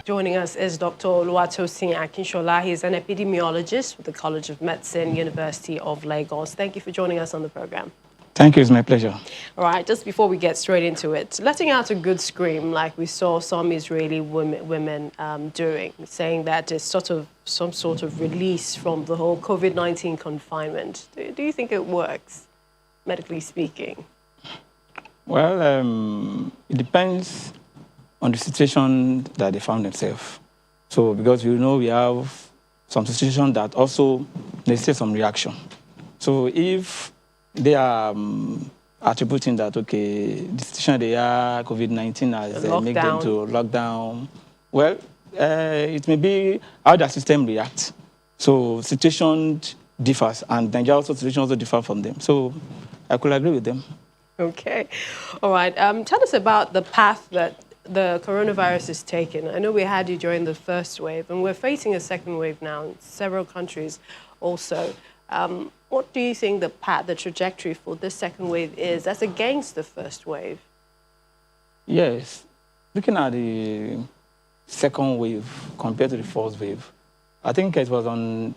Joining us is Dr. Oluwatosin Akinshola. He's an epidemiologist with the College of Medicine, University of Lagos. Thank you for joining us on the program. Thank you, it's my pleasure. All right, just before we get straight into it, letting out a good scream like we saw some Israeli women doing, saying that it's some sort of release from the whole COVID-19 confinement. Do you think it works, medically speaking? Well, it depends on the situation that they found themselves. So, because we have some situation that also necessitate some reaction. So, if they are attributing that, okay, the situation they are, COVID-19 has made them to lockdown, well, it may be how the system reacts. So, situation differs, and Nigeria situation also differ from them. So, I could agree with them. Okay. All right. Tell us about the path that the coronavirus is taking. I know we had you during the first wave, and we're facing a second wave now in several countries also. What do you think the trajectory for this second wave is as against the first wave? Yes. Looking at the second wave compared to the first wave, I think it was on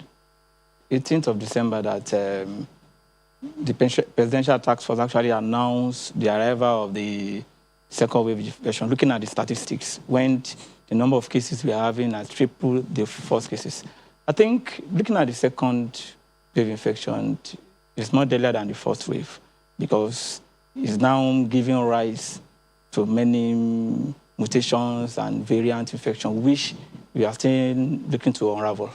18th of December that the presidential task force actually announced the arrival of the second wave version, looking at the statistics, when the number of cases we are having has tripled the first cases. I think looking at the second wave infection is more deadly than the first wave because it's now giving rise to many mutations and variant infection, which we are still looking to unravel.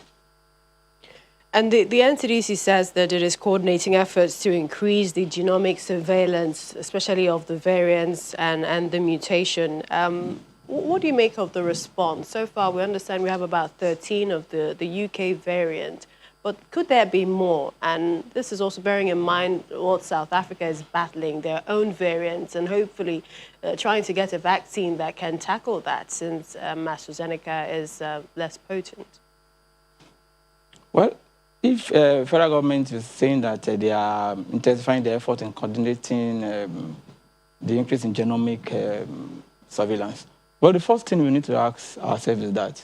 And the NCDC says that it is coordinating efforts to increase the genomic surveillance, especially of the variants and the mutation. What do you make of the response? So far, we understand we have about 13 of the UK variant, but could there be more? And this is also bearing in mind what South Africa is battling, their own variants, and hopefully trying to get a vaccine that can tackle that since AstraZeneca is less potent. Well, if federal government is saying that they are intensifying their effort in coordinating the increase in genomic surveillance, well, the first thing we need to ask ourselves is that,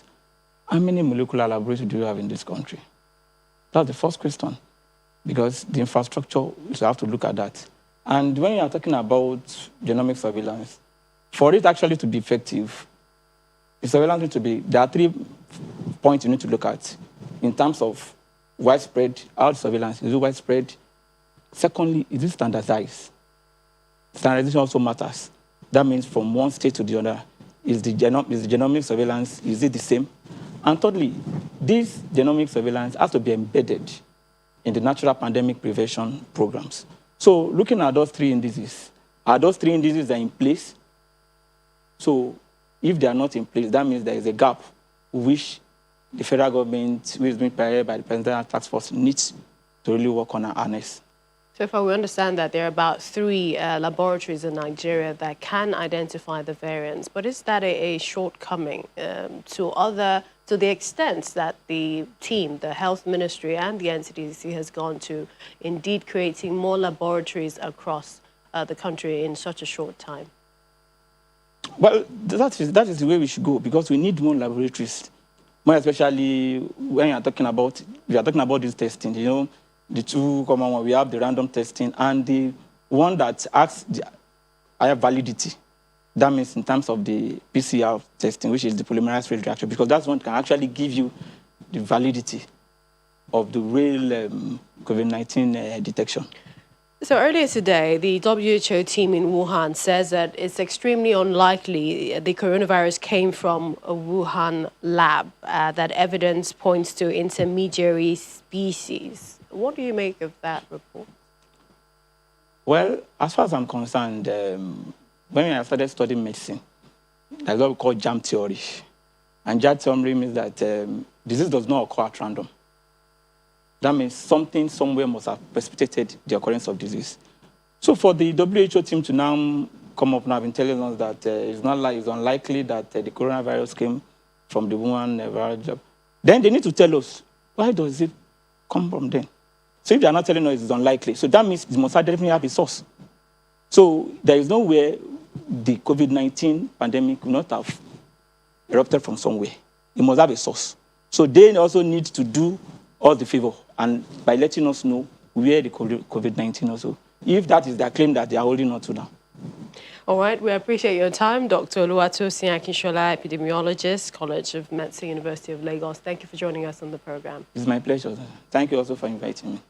how many molecular laboratories do you have in this country? That's the first question, because the infrastructure, we have to look at that. And when you are talking about genomic surveillance, for it actually to be effective, the surveillance needs to be, there are 3 points you need to look at in terms of widespread, how surveillance is it widespread? Secondly, is it standardized? Standardization also matters. That means from one state to the other, is the genomic surveillance, is it the same? And thirdly, this genomic surveillance has to be embedded in the natural pandemic prevention programs. So looking at those 3 indices, are those 3 indices in place? So if they are not in place, that means there is a gap which the federal government, which is being prepared by the presidential task force, needs to really work on and harness. So far, we understand that there are about 3 laboratories in Nigeria that can identify the variants, but is that a shortcoming to the extent that the team, the health ministry and the NCDC has gone to indeed creating more laboratories across the country in such a short time? Well, that is the way we should go, because we need more laboratories. More especially when we are talking about this testing, the 2 common ones, we have the random testing and the one that acts the higher validity. That means in terms of the PCR testing, which is the polymerase chain reaction, because that's one can actually give you the validity of the real COVID-19 detection. So earlier today, the WHO team in Wuhan says that it's extremely unlikely the coronavirus came from a Wuhan lab, that evidence points to intermediary species. What do you make of that report? Well, as far as I'm concerned, when I started studying medicine, that's what we call germ theory. And germ theory means that disease does not occur at random. That means something somewhere must have precipitated the occurrence of disease. So for the WHO team to now come up now and telling us that it's unlikely that the coronavirus came from the Wuhan virus, then they need to tell us, why does it come from them? So if they are not telling us it's unlikely, so that means it must definitely have a source. So there is nowhere the COVID-19 pandemic will not have erupted from somewhere. It must have a source. So they also need to do us the favor and by letting us know where the COVID-19 also, if that is their claim that they are holding on to now. All right, we appreciate your time, Dr. Oluwatosin Akinshola, epidemiologist, College of Medicine, University of Lagos. Thank you for joining us on the program. It's my pleasure. Thank you also for inviting me.